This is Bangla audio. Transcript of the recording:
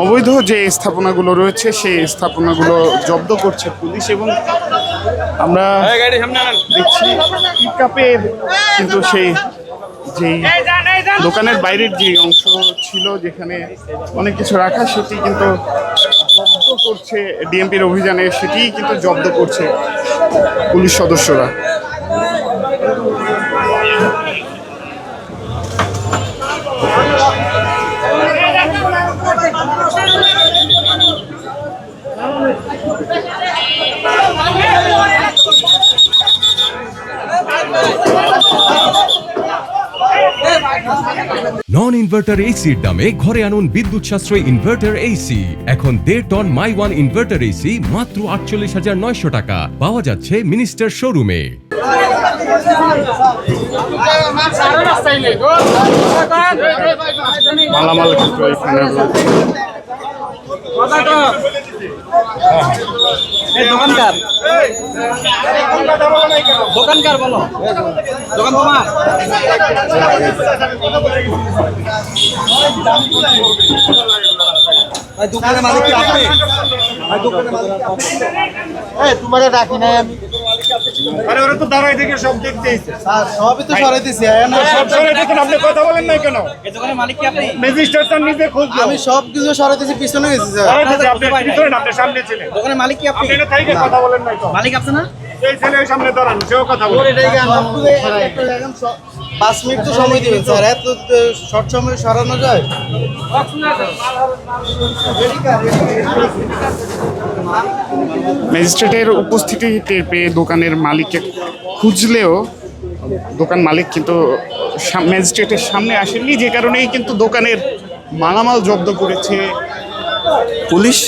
অবৈধ যে স্থাপনাগুলো রয়েছে সেই স্থাপনাগুলো জব্দ করছে পুলিশ। এবং আমরা দেখছি পিকআপের কিন্তু সেই যেই দোকানের বাইরের যে অংশ ছিল যেখানে অনেক কিছু রাখা, সেটি কিন্তু জব্দ করছে ডিএমপির অভিযানে, সেটিই কিন্তু জব্দ করছে পুলিশ সদস্যরা। নন ইনভার্টার এসির দামে ঘরে আনুন বিদ্যুৎ সাশ্রয়ী ইনভার্টার এসি। এখন 1.5 ton my one inverter AC মাত্র 48,900 টাকা পাওয়া যাচ্ছে মিনিস্টার শোরুমে। মালামাল কিন্তু এখানে রয়েছে। দোকানকার দোকানকার বলো, দোকান তোমার? দোকানের মালিক কি আপনি? তোমার রাখি নাই আমি। আরে ওরা তো দাঁড়াই থেকে সব দেখতেইছে স্যার সবই তো সরাইতেছি। সব সরাই দেখেন, আপনি কথা বলেন নাই কেন? এই দোকানের মালিক কি আপনি? রেজিস্টার তার নিজে খুঁজলো। আমি সব কিছু সরাইতেছি, পিছনে গেছি স্যার। আপনি পিছনে না, আপনি সামনে ছিলেন। দোকানের মালিক কি আপনি? আপনি এটা থেকে কথা বলেন নাই তো? মালিক আপনি না? এই ছেলে সামনে দাঁড়ান, সেও কথা বলে। 5 মিনিট তো সময় দিবেন স্যার, এত শর্ট সময় সরানো যায়? ম্যাজিস্ট্রেটের উপস্থিতি টের পেয়ে দোকানের মালিককে খুঁজলেও দোকান মালিক কিন্তু ম্যাজিস্ট্রেটের সামনে আসেননি, যে কারণেই কিন্তু দোকানের মালামাল জব্দ করেছে পুলিশ।